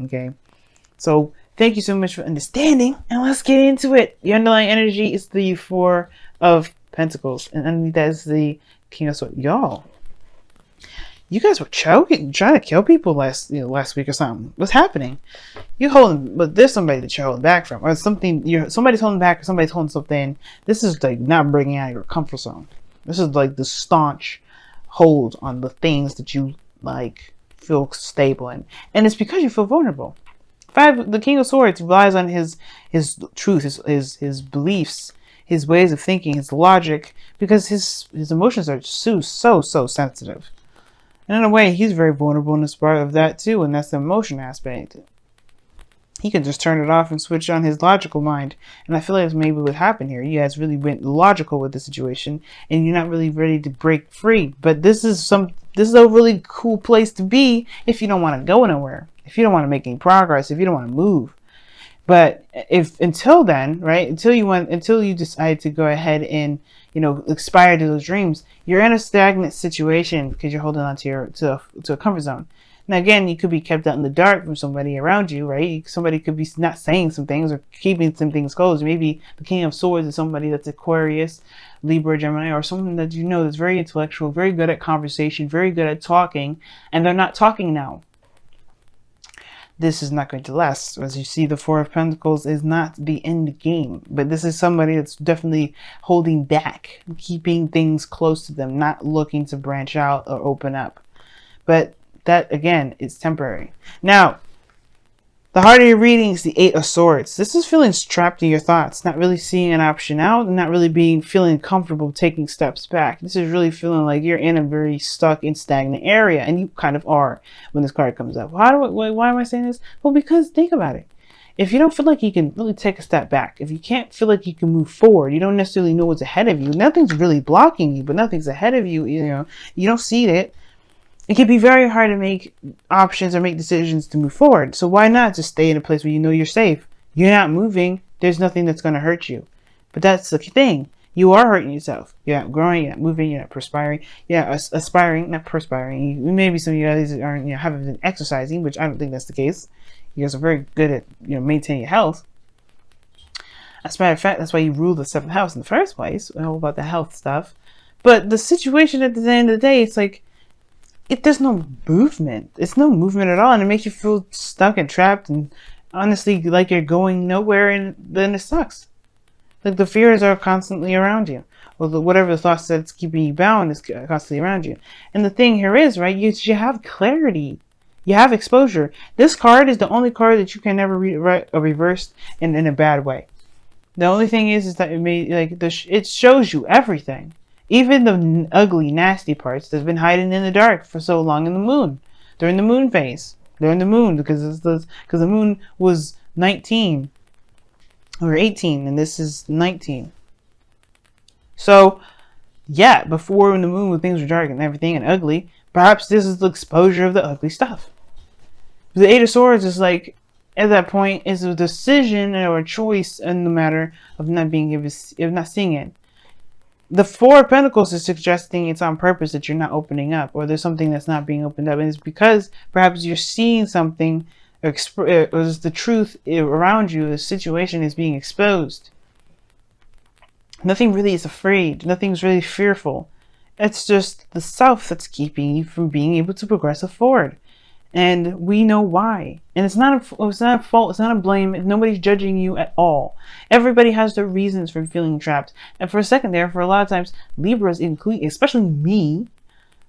Okay. So thank you so much for understanding, and let's get into it. The underlying energy is the Four of Pentacles, and underneath that is the King of Swords. Y'all, you guys were choking, trying to kill people last week or something. What's happening? You holding, but there's somebody that you're holding back from, or something. Somebody's holding back, or somebody's holding something. This is like not bringing out your comfort zone. This is like the staunch hold on the things that you like feel stable in, and it's because you feel vulnerable. The King of Swords relies on his truth, his beliefs, his ways of thinking, his logic, because his emotions are so sensitive. And in a way, he's very vulnerable in this part of that too, and that's the emotion aspect. He can just turn it off and switch on his logical mind. And I feel like that's maybe what happened here. You guys really went logical with the situation, and you're not really ready to break free. But this is a really cool place to be if you don't want to go nowhere, if you don't want to make any progress, if you don't want to move. But if until then, right, until you decide to go ahead and aspire to those dreams, you're in a stagnant situation because you're holding on to a comfort zone. Now again, you could be kept out in the dark from somebody around you, right? Somebody could be not saying some things or keeping some things closed. Maybe the King of Swords is somebody that's Aquarius, Libra, Gemini, or someone that that's very intellectual, very good at conversation, very good at talking, and they're not talking now. This is not going to last. As you see, the Four of Pentacles is not the end game, but this is somebody that's definitely holding back, keeping things close to them, not looking to branch out or open up. But that, again, is temporary. Now, the heart of your reading is the Eight of Swords. This is feeling trapped in your thoughts, not really seeing an option out, and not really feeling comfortable taking steps back. This is really feeling like you're in a very stuck and stagnant area, and you kind of are when this card comes up. Why am I saying this? Well, because think about it. If you don't feel like you can really take a step back, if you can't feel like you can move forward, you don't necessarily know what's ahead of you. Nothing's really blocking you, but nothing's ahead of you. You don't see it. It can be very hard to make options or make decisions to move forward. So why not just stay in a place where you know you're safe? You're not moving. There's nothing that's going to hurt you. But that's the thing. You are hurting yourself. You're not growing. You're not moving. You're not perspiring. You're not aspiring, not perspiring. Maybe some of you guys aren't, haven't been exercising, which I don't think that's the case. You guys are very good at, maintaining your health. As a matter of fact, that's why you rule the seventh house in the first place. All about the health stuff. But the situation at the end of the day, it's like, there's no movement. It's no movement at all, and it makes you feel stuck and trapped, and honestly, like you're going nowhere, and then it sucks. Like the fears are constantly around you, or whatever the thoughts that's keeping you bound is constantly around you. And the thing here is, right? You have clarity, you have exposure. This card is the only card that you can never reverse in a bad way. The only thing is that it shows you everything. Even the ugly, nasty parts that's been hiding in the dark for so long in the moon. During the moon phase. During the moon, because the moon was 19 or 18, and this is 19. So, yeah, before when the moon, when things were dark and everything and ugly, perhaps this is the exposure of the ugly stuff. The Eight of Swords is like, at that point, is a decision or a choice in the matter of not seeing it. The Four of Pentacles is suggesting it's on purpose that you're not opening up, or there's something that's not being opened up, and it's because perhaps you're seeing something, or the truth around you, the situation is being exposed. Nothing really is afraid. Nothing's really fearful. It's just the self that's keeping you from being able to progress forward. And we know why. And it's not a fault. It's not a blame. Nobody's judging you at all. Everybody has their reasons for feeling trapped. And for a second there, for a lot of times, Libras, including, especially me,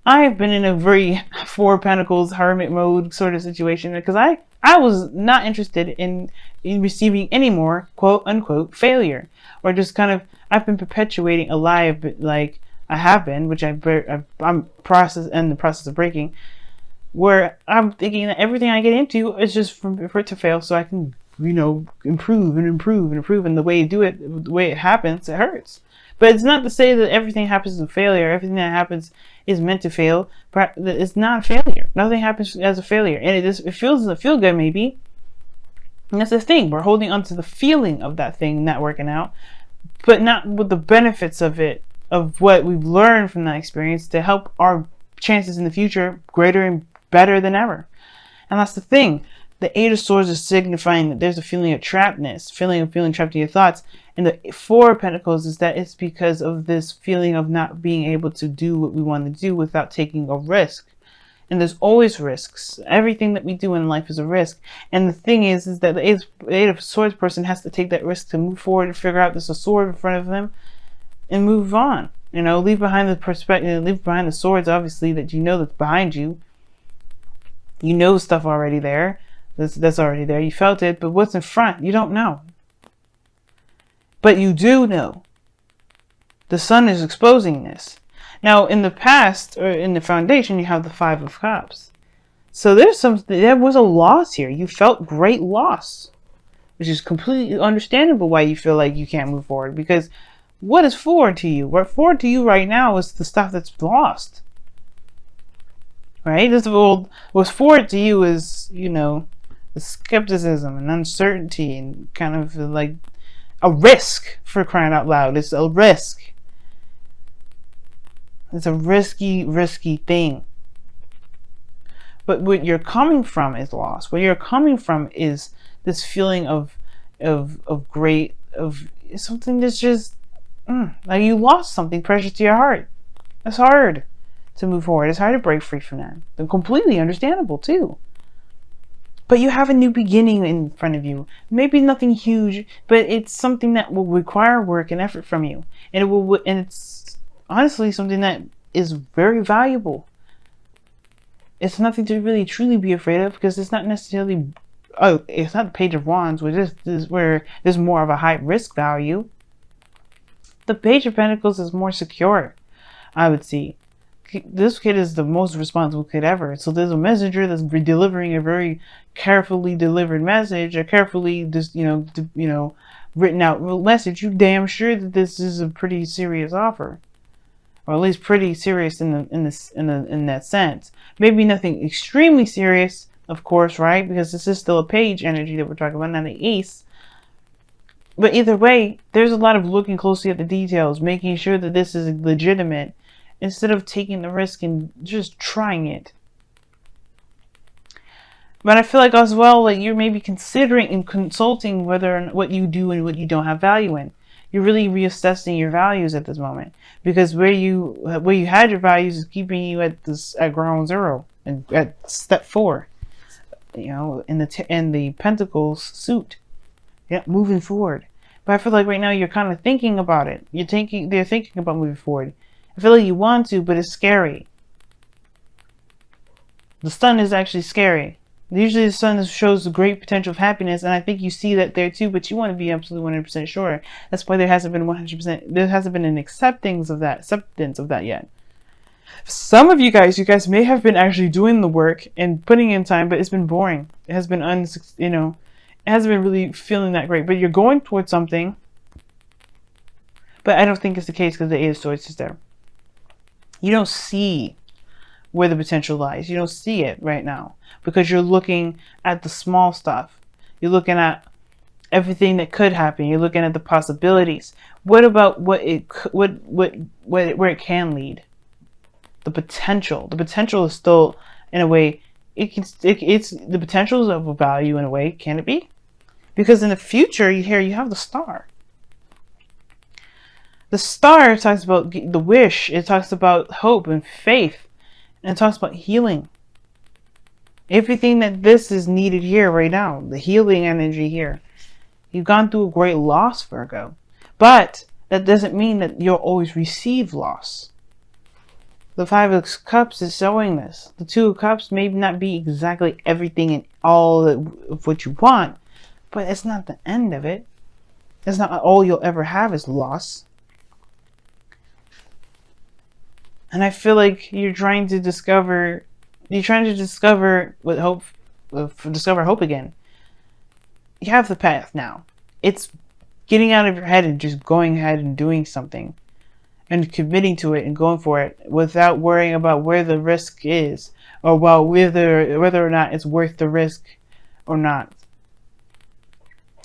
I have been in a very Four of Pentacles hermit mode sort of situation, because I was not interested in receiving any more quote unquote failure, or just kind of, I've been perpetuating a lie, like I have been, which I'm in the process of breaking, where I'm thinking that everything I get into is just for it to fail, so I can, improve and improve and improve. And the way you do it, the way it happens, it hurts. But it's not to say that everything happens as a failure. Everything that happens is meant to fail. But it's not a failure. Nothing happens as a failure. And it feels feel good, maybe. And that's the thing. We're holding on to the feeling of that thing not working out, but not with the benefits of it, of what we've learned from that experience to help our chances in the future greater and better than ever. And that's the thing. The Eight of Swords is signifying that there's a feeling of trappedness, feeling trapped in your thoughts. And the Four of Pentacles is that it's because of this feeling of not being able to do what we want to do without taking a risk. And there's always risks. Everything that we do in life is a risk. And the thing is that the Eight of Swords person has to take that risk to move forward and figure out there's a sword in front of them and move on. You know, leave behind the perspective, leave behind the swords, obviously, that you know that's behind you. You know stuff already there. That's already there. You felt it, but what's in front? You don't know. But you do know. The sun is exposing this. Now, in the past, or in the foundation, you have the Five of Cups. So there was a loss here. You felt great loss, which is completely understandable why you feel like you can't move forward. Because what is forward to you? What forward to you right now is the stuff that's lost. Right? What's forward to you is, you know, the skepticism and uncertainty and kind of like a risk, for crying out loud. It's a risk. It's a risky thing. But what you're coming from is loss. What you're coming from is this feeling of something that's just like you lost something precious to your heart. It's hard to move forward. It's hard to break free from that. They're completely understandable too. But you have a new beginning in front of you. Maybe nothing huge, but it's something that will require work and effort from you. And it's honestly something that is very valuable. It's nothing to really truly be afraid of, because it's not necessarily, it's not the Page of Wands, which is where there's more of a high risk value. The Page of Pentacles is more secure, I would see. This kid is the most responsible kid ever. So there's a messenger that's delivering a very carefully delivered message, a carefully just written out message. You damn sure that this is a pretty serious offer, or at least pretty serious in that sense. Maybe nothing extremely serious, of course, right? Because this is still a page energy that we're talking about, not an ace. But either way, there's a lot of looking closely at the details, making sure that this is legitimate, instead of taking the risk and just trying it. But I feel like as well, like you're maybe considering and consulting whether and what you do and what you don't have value in. You're really reassessing your values at this moment, because where you had your values is keeping you at ground zero and at step 4. You know, in the Pentacles suit. Yeah, moving forward. But I feel like right now you're kind of thinking about it. They're thinking about moving forward. I feel like you want to, but it's scary. The sun is actually scary. Usually the sun shows a great potential of happiness, and I think you see that there too, but you want to be absolutely 100% sure. That's why there hasn't been 100%, there hasn't been an acceptance of that yet. Some of you guys may have been actually doing the work and putting in time, but it's been boring. It has been it hasn't been really feeling that great, but you're going towards something. But I don't think it's the case, because the Eight of Swords is there. You don't see where the potential lies. You don't see it right now, because you're looking at the small stuff. You're looking at everything that could happen. You're looking at the possibilities. What about where it can lead? The potential. The potential is still, in a way, it's the potential is of a value in a way. Can it be? Because in the future, you have the Star. The Star talks about the wish. It talks about hope and faith. And it talks about healing. Everything that this is needed here right now. The healing energy here. You've gone through a great loss, Virgo. But that doesn't mean that you'll always receive loss. The Five of Cups is showing this. The Two of Cups may not be exactly everything and all of what you want. But it's not the end of it. It's not all you'll ever have is loss. And I feel like you're trying to discover with hope, discover hope again. You have the path now. It's getting out of your head and just going ahead and doing something and committing to it and going for it without worrying about where the risk is, or about whether or not it's worth the risk or not.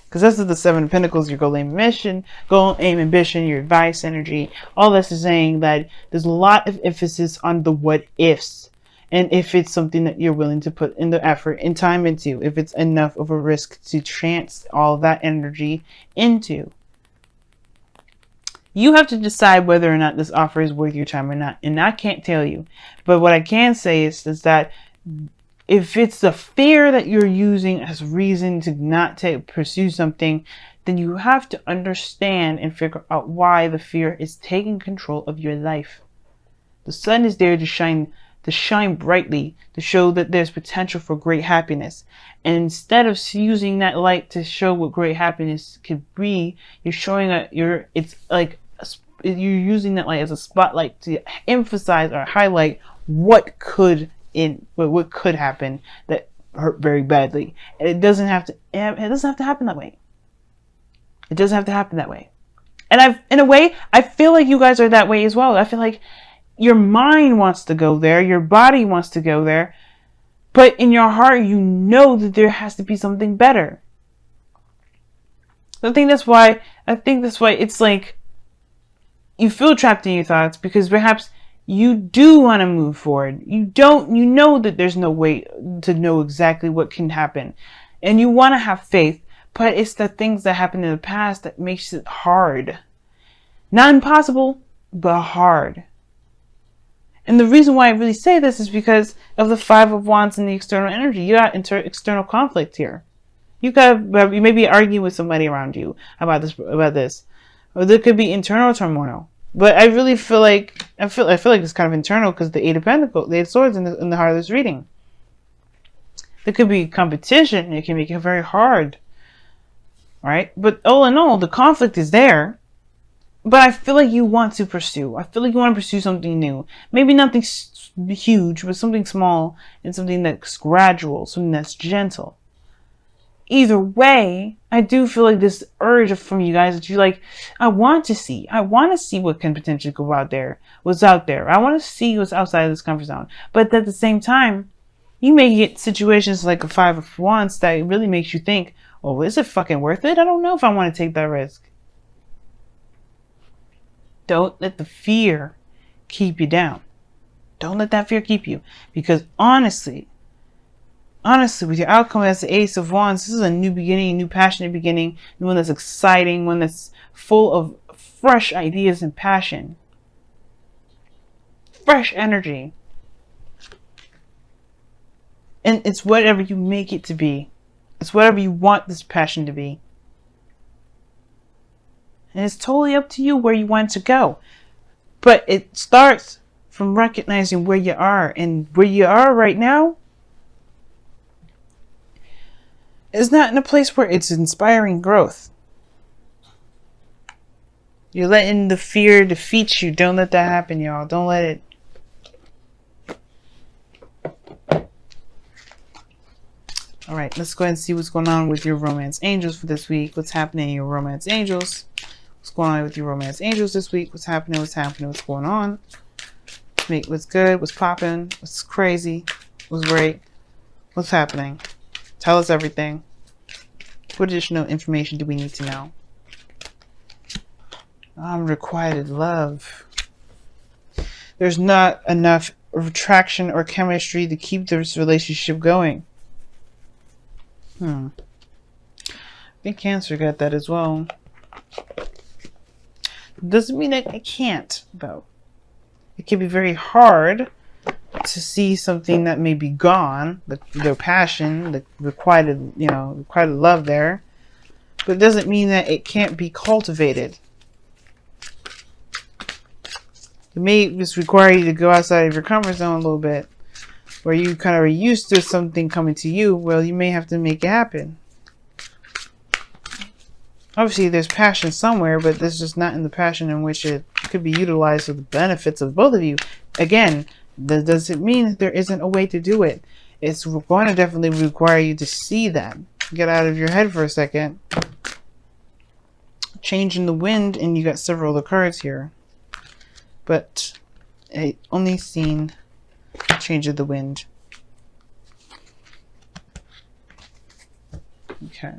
Because this is the Seven of Pentacles, your goal, aim, mission, ambition, your advice, energy. All this is saying that there's a lot of emphasis on the what ifs. And if it's something that you're willing to put in the effort and time into, if it's enough of a risk to chance all of that energy into. You have to decide whether or not this offer is worth your time or not. And I can't tell you. But what I can say is that if it's the fear that you're using as reason to not pursue something, then you have to understand and figure out why the fear is taking control of your life. The sun is there to shine brightly, to show that there's potential for great happiness. And instead of using that light to show what great happiness could be, you're showing you're using that light as a spotlight to emphasize or highlight what could happen that hurt very badly. And it doesn't have to happen that way. It doesn't have to happen that way. And in a way, I feel like you guys are that way as well. I feel like your mind wants to go there, your body wants to go there, but in your heart, you know that there has to be something better. I think that's why it's like you feel trapped in your thoughts, because perhaps you do want to move forward. You know that there's no way to know exactly what can happen, and you want to have faith, but it's the things that happened in the past that makes it hard. Not impossible, but hard. And the reason why I really say this is because of the Five of Wands and the external energy. You got external conflict here. You may be arguing with somebody around you about this, or there could be internal turmoil. But I really feel like it's kind of internal, because the Eight of Pentacles, the Eight of Swords in the heart of this reading. There could be competition. It can make it very hard, right? But all in all, the conflict is there. But I feel like you want to pursue. I feel like you want to pursue something new. Maybe nothing huge, but something small and something that's gradual, something that's gentle. Either way, I do feel like this urge from you guys that you like, I want to see what can potentially go out there, what's out there. I want to see what's outside of this comfort zone. But at the same time, you may get situations like a Five of Wands that really makes you think, oh, is it fucking worth it? I don't know if I want to take that risk. Don't let the fear keep you down. Don't let that fear keep you. Because honestly, with your outcome as the Ace of Wands, this is a new beginning, a new passionate beginning, one that's exciting, one that's full of fresh ideas and passion. Fresh energy. And it's whatever you make it to be. It's whatever you want this passion to be. And it's totally up to you where you want to go. But it starts from recognizing where you are. And where you are right now is not in a place where it's inspiring growth. You're letting the fear defeat you. Don't let that happen, y'all. Don't let it. All right, let's go ahead and see what's going on with your romance angels for this week. What's happening in your romance angels? What's going on with your romance angels this week? What's happening? What's going on? What's good? What's popping? What's crazy? What's great? What's happening? Tell us everything. What additional information do we need to know? Unrequited love. There's not enough attraction or chemistry to keep this relationship going. I think Cancer got that as well. Doesn't mean that it can't, though. It can be very hard to see something that may be gone, their passion, the requited love there. But it doesn't mean that it can't be cultivated. It may just require you to go outside of your comfort zone a little bit, where you kind of are used to something coming to you. Well, you may have to make it happen. Obviously, there's passion somewhere, but this is not in the passion in which it could be utilized for the benefits of both of you. Again, that doesn't mean that there isn't a way to do it. It's going to definitely require you to see that. Get out of your head for a second. Change in the wind, and you got several of the cards here. But I only seen change of the wind. Okay.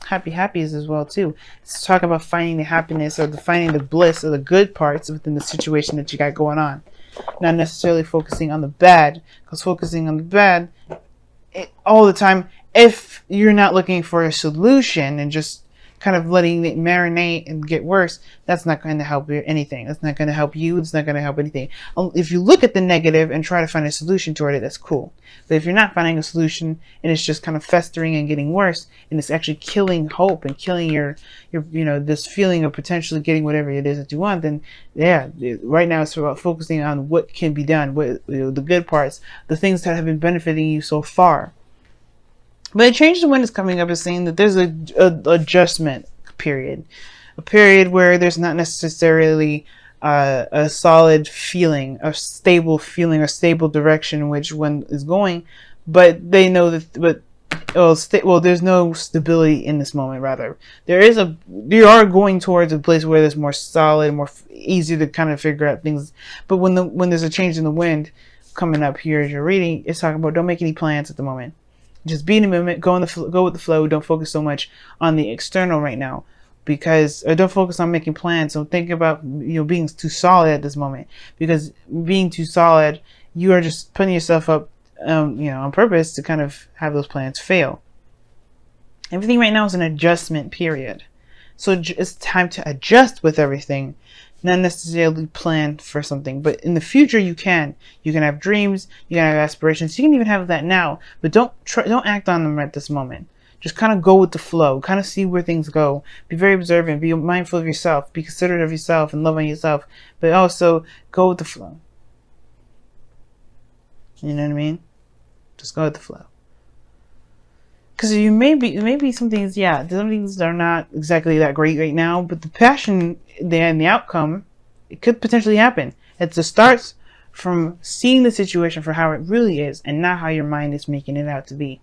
Happies as well too. Let's talk about finding the happiness or finding the bliss or the good parts within the situation that you got going on. not necessarily focusing on the bad, because focusing on the bad all the time, if you're not looking for a solution and just kind of letting it marinate and get worse, that's not going to help you anything. That's not going to help you. It's not going to help anything. If you look at the negative and try to find a solution toward it, that's cool. But if you're not finding a solution and it's just kind of festering and getting worse, and it's actually killing hope and killing your this feeling of potentially getting whatever it is that you want, then yeah, right now it's about focusing on what can be done, what the good parts, the things that have been benefiting you so far. But a change in wind is coming up is saying that there's a adjustment period, a period where there's not necessarily a solid feeling, a stable feeling, a stable direction in which one is going, but they know that. There's no stability in this moment. Rather, you are going towards a place where there's more solid, more easy to kind of figure out things. But when there's a change in the wind coming up here as you're reading, it's talking about don't make any plans at the moment. Just be in the moment, go with the flow. Don't focus so much on the external right now, don't focus on making plans. Don't think about being too solid at this moment, because being too solid, you are just putting yourself up, on purpose to kind of have those plans fail. Everything right now is an adjustment period, so it's time to adjust with everything. Not necessarily plan for something, but in the future you can have dreams, you can have aspirations, you can even have that now, but don't act on them at this moment. Just kind of go with the flow, kind of see where things go, be very observant, be mindful of yourself, be considerate of yourself and love on yourself, but also go with the flow. You know what I mean? Just go with the flow. Because maybe some things are not exactly that great right now, but the passion there and the outcome, it could potentially happen. It starts from seeing the situation for how it really is and not how your mind is making it out to be.